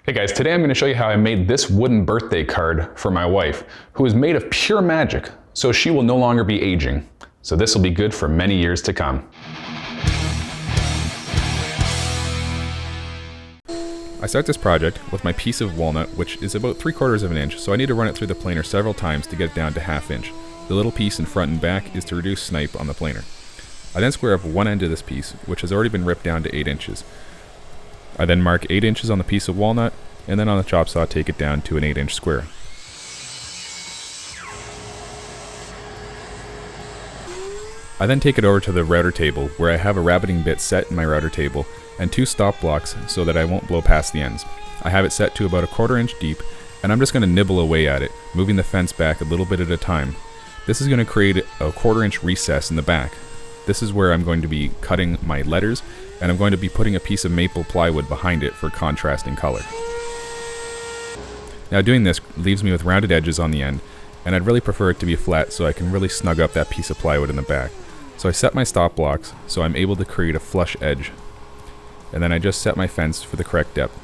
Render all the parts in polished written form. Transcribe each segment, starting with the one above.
Hey guys, today I'm going to show you how I made this wooden birthday card for my wife, who is made of pure magic, so she will no longer be aging. So this will be good for many years to come. I start this project with my piece of walnut, which is about 3/4 of an inch, so I need to run it through the planer several times to get it down to 1/2 inch. The little piece in front and back is to reduce snipe on the planer. I then square up one end of this piece, which has already been ripped down to 8 inches. I then mark 8 inches on the piece of walnut, and then on the chop saw take it down to an 8-inch square. I then take it over to the router table, where I have a rabbiting bit set in my router table, and 2 stop blocks so that I won't blow past the ends. I have it set to about 1/4 inch deep, and I'm just going to nibble away at it, moving the fence back a little bit at a time. This is going to create a 1/4 inch recess in the back. This is where I'm going to be cutting my letters, and I'm going to be putting a piece of maple plywood behind it for contrasting color. Now doing this leaves me with rounded edges on the end, and I'd really prefer it to be flat so I can really snug up that piece of plywood in the back. So I set my stop blocks so I'm able to create a flush edge, and then I just set my fence for the correct depth.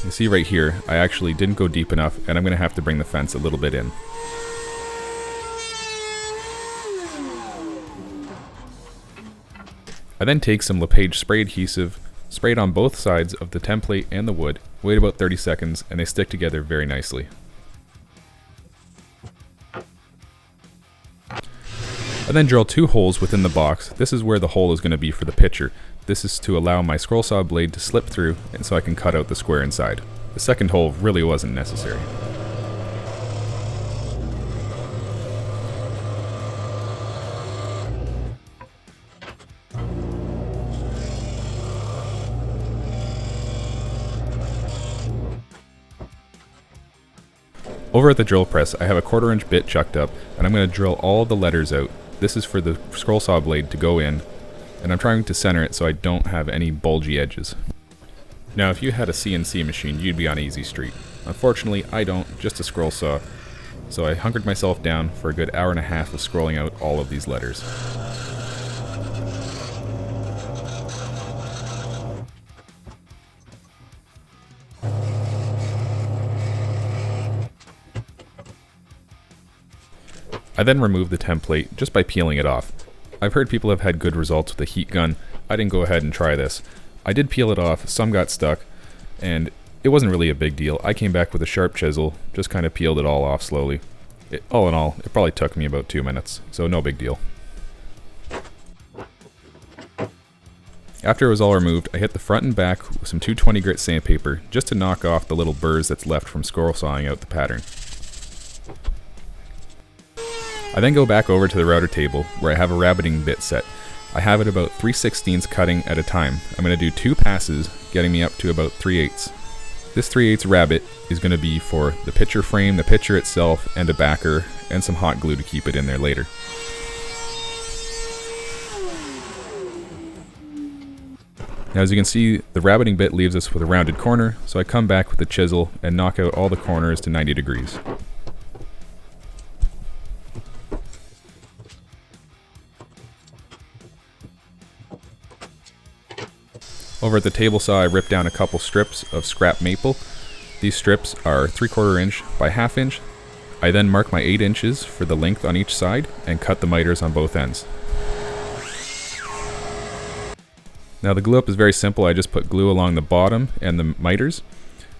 You see right here, I actually didn't go deep enough, and I'm going to have to bring the fence a little bit in. I then take some LePage spray adhesive, spray it on both sides of the template and the wood, wait about 30 seconds, and they stick together very nicely. I then drill 2 holes within the box. This is where the hole is going to be for the picture. This is to allow my scroll saw blade to slip through, and so I can cut out the square inside. The second hole really wasn't necessary. Over at the drill press, I have a 1/4 inch bit chucked up, and I'm going to drill all the letters out. This is for the scroll saw blade to go in, and I'm trying to center it so I don't have any bulgy edges. Now if you had a CNC machine, you'd be on easy street. Unfortunately, I don't, just a scroll saw. So I hunkered myself down for a good 1.5 hours of scrolling out all of these letters. I then remove the template just by peeling it off. I've heard people have had good results with a heat gun. I didn't go ahead and try this. I did peel it off, some got stuck, and it wasn't really a big deal. I came back with a sharp chisel, just kind of peeled it all off slowly. All in all, it probably took me about 2 minutes, so no big deal. After it was all removed, I hit the front and back with some 220 grit sandpaper just to knock off the little burrs that's left from scroll sawing out the pattern. I then go back over to the router table where I have a rabbiting bit set. I have it about 3/16 cutting at a time. I'm going to do 2 passes, getting me up to about 3/8. This 3/8 rabbit is going to be for the picture frame, the picture itself, and a backer, and some hot glue to keep it in there later. Now as you can see, the rabbiting bit leaves us with a rounded corner, so I come back with the chisel and knock out all the corners to 90 degrees. Over at the table saw, I ripped down a couple strips of scrap maple. These strips are 3/4 inch by 1/2 inch. I then mark my 8 inches for the length on each side and cut the miters on both ends. Now the glue up is very simple. I just put glue along the bottom and the miters,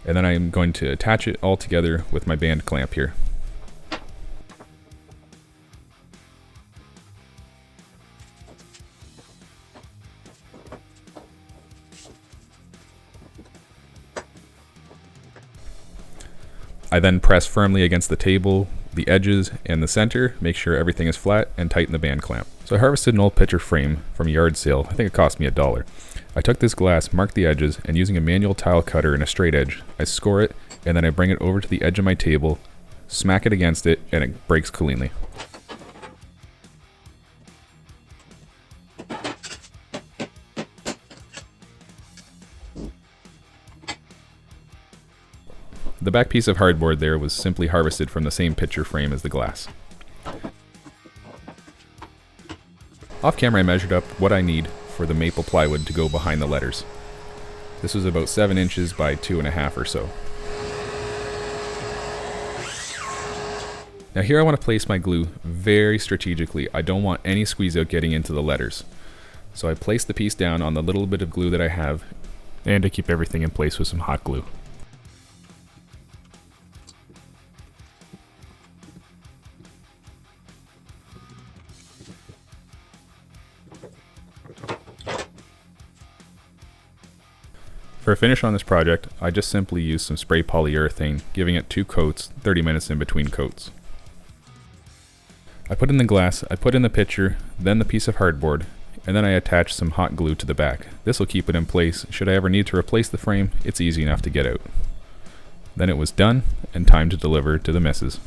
and then I'm going to attach it all together with my band clamp here. I then press firmly against the table, the edges, and the center, make sure everything is flat, and tighten the band clamp. So I harvested an old picture frame from a yard sale. I think it cost me $1. I took this glass, marked the edges, and using a manual tile cutter and a straight edge, I score it, and then I bring it over to the edge of my table, smack it against it, and it breaks cleanly. The back piece of hardboard there was simply harvested from the same picture frame as the glass. Off camera I measured up what I need for the maple plywood to go behind the letters. This was about 7 inches by 2.5 or so. Now here I want to place my glue very strategically. I don't want any squeeze out getting into the letters. So I place the piece down on the little bit of glue that I have, and to keep everything in place with some hot glue. For a finish on this project, I just simply used some spray polyurethane, giving it 2 coats, 30 minutes in between coats. I put in the glass, I put in the pitcher, then the piece of hardboard, and then I attached some hot glue to the back. This will keep it in place. Should I ever need to replace the frame, it's easy enough to get out. Then it was done, and time to deliver to the missus.